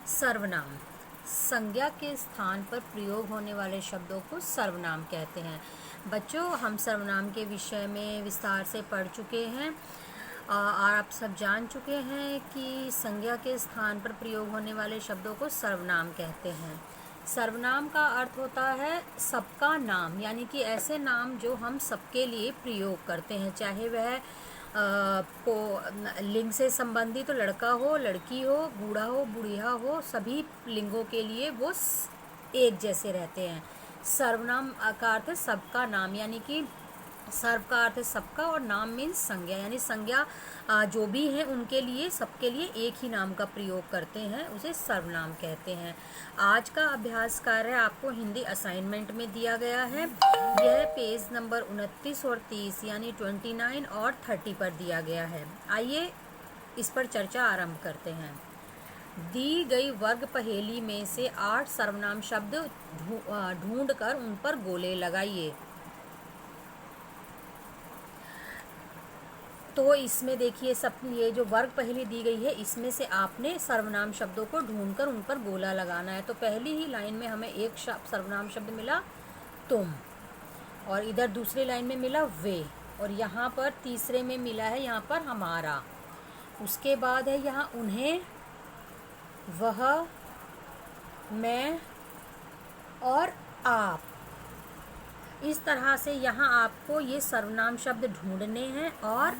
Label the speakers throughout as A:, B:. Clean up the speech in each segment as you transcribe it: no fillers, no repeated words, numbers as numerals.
A: सर्वनाम संज्ञा के स्थान पर प्रयोग होने वाले शब्दों को सर्वनाम कहते हैं। बच्चों, हम सर्वनाम के विषय में विस्तार से पढ़ चुके हैं और आप सब जान चुके हैं कि संज्ञा के स्थान पर प्रयोग होने वाले शब्दों को सर्वनाम कहते हैं। सर्वनाम का अर्थ होता है सबका नाम, यानी कि ऐसे नाम जो हम सबके लिए प्रयोग करते हैं, चाहे वह को लिंग से संबंधित तो लड़का हो, लड़की हो, बूढ़ा हो, बुढ़िया हो, सभी लिंगों के लिए वो एक जैसे रहते हैं। सर्वनाम का अर्थ है सबका नाम, यानी कि सर्व का अर्थ है सबका और नाम मीन्स संज्ञा, यानी संज्ञा जो भी है उनके लिए, सबके लिए एक ही नाम का प्रयोग करते हैं, उसे सर्वनाम कहते हैं। आज का अभ्यास कार्य आपको हिंदी असाइनमेंट में दिया गया है। यह पेज नंबर 29 और 30 यानी 29 और 30 पर दिया गया है। आइए इस पर चर्चा आरंभ करते हैं। दी गई वर्ग पहेली में से 8 सर्वनाम शब्द ढूंढकर उन पर गोले लगाइए। तो इसमें देखिए, सब ये जो वर्ग पहेली दी गई है इसमें से आपने सर्वनाम शब्दों को ढूंढकर उन पर गोला लगाना है। तो पहली ही लाइन में हमें एक सर्वनाम शब्द मिला तुम, और इधर दूसरी लाइन में मिला वे, और यहाँ पर तीसरे में मिला है यहाँ पर हमारा। उसके बाद है यहाँ उन्हें, वह, मैं और आप। इस तरह से यहाँ आपको ये सर्वनाम शब्द ढूंढने हैं और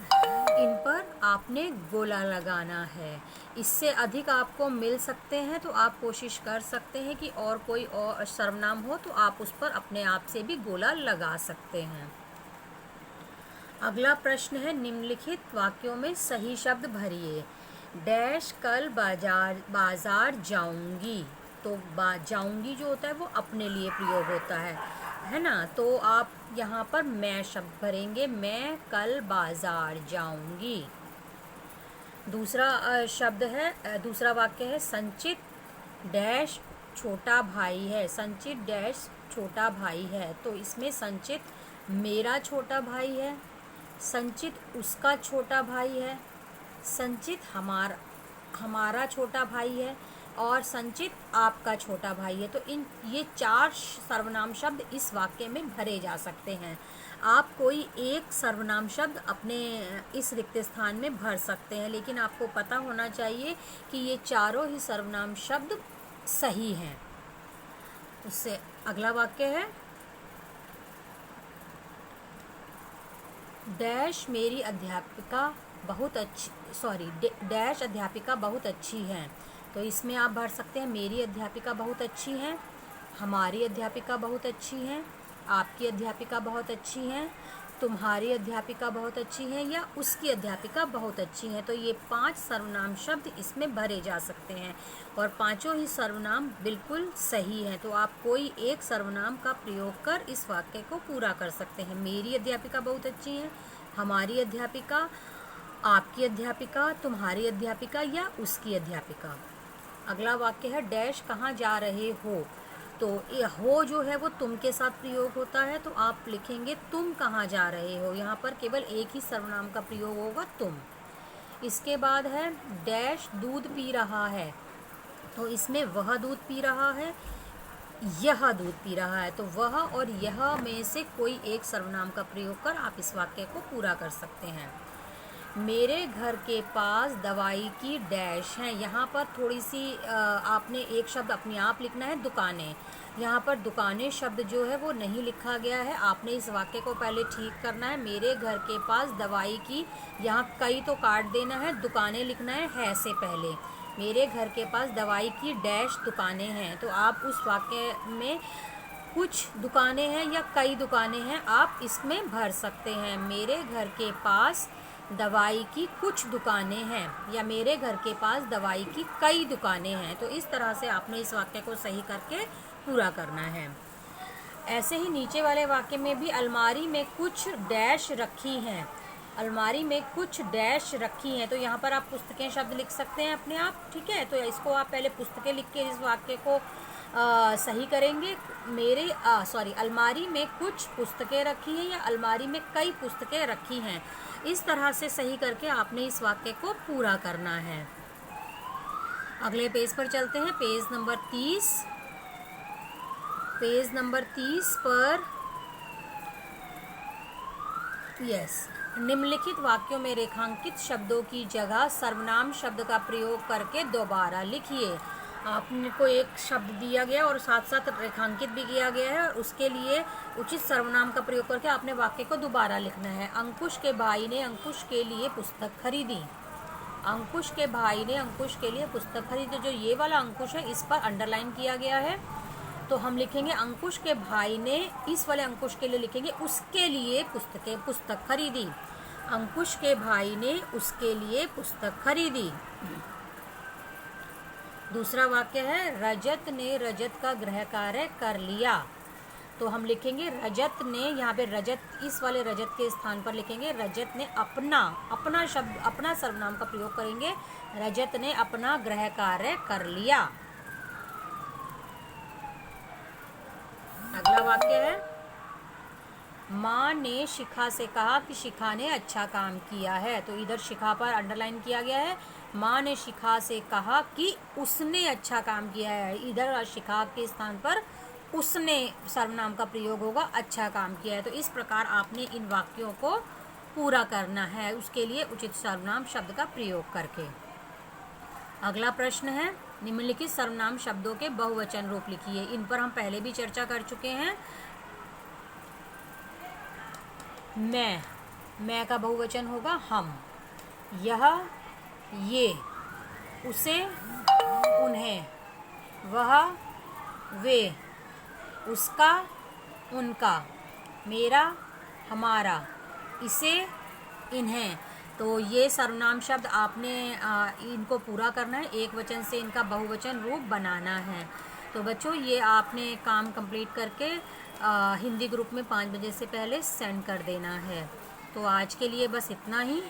A: इन पर आपने गोला लगाना है। इससे अधिक आपको मिल सकते हैं तो आप कोशिश कर सकते हैं कि और कोई और सर्वनाम हो तो आप उस पर अपने आप से भी गोला लगा सकते हैं। अगला प्रश्न है, निम्नलिखित वाक्यों में सही शब्द भरिए। डैश कल बाजार जाऊंगी। तो जाऊंगी जो होता है वो अपने लिए प्रयोग होता है ना। तो आप यहाँ पर मैं शब्द भरेंगे, मैं कल बाजार जाऊंगी। दूसरा शब्द है, दूसरा वाक्य है, संचित डैश छोटा भाई है। संचित डैश छोटा भाई है। तो इसमें संचित मेरा छोटा भाई है, संचित उसका छोटा भाई है, संचित हमारा छोटा भाई है और संचित आपका छोटा भाई है। तो ये 4 सर्वनाम शब्द इस वाक्य में भरे जा सकते हैं। आप कोई एक सर्वनाम शब्द अपने इस रिक्त स्थान में भर सकते हैं, लेकिन आपको पता होना चाहिए कि ये चारों ही सर्वनाम शब्द सही हैं। उससे अगला वाक्य है, डैश मेरी अध्यापिका बहुत अच्छी, डैश अध्यापिका बहुत अच्छी हैं। तो इसमें आप भर सकते हैं मेरी अध्यापिका बहुत अच्छी हैं, हमारी अध्यापिका बहुत अच्छी हैं, आपकी अध्यापिका बहुत अच्छी हैं, तुम्हारी अध्यापिका बहुत अच्छी हैं या उसकी अध्यापिका बहुत अच्छी हैं। तो ये 5 सर्वनाम शब्द इसमें भरे जा सकते हैं और पांचों ही सर्वनाम बिल्कुल सही हैं। तो आप कोई एक सर्वनाम का प्रयोग कर इस वाक्य को पूरा कर सकते हैं। मेरी अध्यापिका बहुत अच्छी हैं, हमारी अध्यापिका, आपकी अध्यापिका, तुम्हारी अध्यापिका या उसकी अध्यापिका। अगला वाक्य है, डैश कहाँ जा रहे हो। तो ये हो जो है वो तुम के साथ प्रयोग होता है, तो आप लिखेंगे तुम कहाँ जा रहे हो। यहाँ पर केवल एक ही सर्वनाम का प्रयोग होगा, तुम। इसके बाद है, डैश दूध पी रहा है। तो इसमें वह दूध पी रहा है, यह दूध पी रहा है। तो वह और यह में से कोई एक सर्वनाम का प्रयोग कर आप इस वाक्य को पूरा कर सकते हैं। मेरे घर के पास दवाई की डैश हैं। यहाँ पर थोड़ी सी आपने एक शब्द अपने आप लिखना है, दुकानें। यहाँ पर दुकानें शब्द जो है वो नहीं लिखा गया है, आपने इस वाक्य को पहले ठीक करना है। मेरे घर के पास दवाई की, यहाँ कई तो काट देना है, दुकानें लिखना है से पहले। मेरे घर के पास दवाई की डैश दुकानें हैं। तो आप उस वाक्य में कुछ दुकानें हैं या कई दुकानें हैं आप इसमें भर सकते हैं। मेरे घर के पास दवाई की कुछ दुकानें हैं या मेरे घर के पास दवाई की कई दुकानें हैं। तो इस तरह से आपने इस वाक्य को सही करके पूरा करना है। ऐसे ही नीचे वाले वाक्य में भी, अलमारी में कुछ डैश रखी हैं। अलमारी में कुछ डैश रखी हैं। तो यहाँ पर आप पुस्तकें शब्द लिख सकते हैं अपने आप, ठीक है। तो इसको आप पहले पुस्तकें लिख के इस वाक्य को सही करेंगे। अलमारी में कुछ पुस्तकें रखी हैं या अलमारी में कई पुस्तकें रखी हैं। इस तरह से सही करके आपने इस वाक्य को पूरा करना है। अगले पेज पर चलते हैं। Page number 30। पेज नंबर 30 पर निम्नलिखित वाक्यों में रेखांकित शब्दों की जगह सर्वनाम शब्द का प्रयोग करके दोबारा लिखिए। आपको एक शब्द दिया गया और साथ साथ रेखांकित भी किया गया है, और उसके लिए उचित सर्वनाम का प्रयोग करके आपने वाक्य को दोबारा लिखना है। अंकुश के भाई ने अंकुश के लिए पुस्तक खरीदी। अंकुश के भाई ने अंकुश के लिए पुस्तक खरीदी। जो ये वाला अंकुश है इस पर अंडरलाइन किया गया है, तो हम लिखेंगे अंकुश के भाई ने, इस वाले अंकुश के लिए लिखेंगे उसके लिए पुस्तक खरीदी। अंकुश के भाई ने उसके लिए पुस्तक खरीदी। दूसरा वाक्य है रजत ने रजत का गृह कार्य कर लिया। तो हम लिखेंगे रजत ने, यहाँ पे रजत, इस वाले रजत के स्थान पर लिखेंगे रजत ने अपना शब्द, अपना सर्वनाम का प्रयोग करेंगे। रजत ने अपना गृह कार्य कर लिया। अगला वाक्य है माँ ने शिखा से कहा कि शिखा ने अच्छा काम किया है। तो इधर शिखा पर अंडरलाइन किया गया है। माँ ने शिखा से कहा कि उसने अच्छा काम किया है। इधर शिखा के स्थान पर उसने सर्वनाम का प्रयोग होगा, अच्छा काम किया है। तो इस प्रकार आपने इन वाक्यों को पूरा करना है, उसके लिए उचित सर्वनाम शब्द का प्रयोग करके। अगला प्रश्न है निम्नलिखित सर्वनाम शब्दों के बहुवचन रूप लिखिए। इन पर हम पहले भी चर्चा कर चुके हैं। मैं का बहुवचन होगा हम, यह, ये, उसे, उन्हें, वह, वे, उसका, उनका, मेरा, हमारा, इसे, इन्हें। तो ये सर्वनाम शब्द आपने इनको पूरा करना है, एक वचन से इनका बहुवचन रूप बनाना है। तो बच्चों ये आपने काम कंप्लीट करके हिंदी ग्रुप में 5 बजे से पहले सेंड कर देना है। तो आज के लिए बस इतना ही।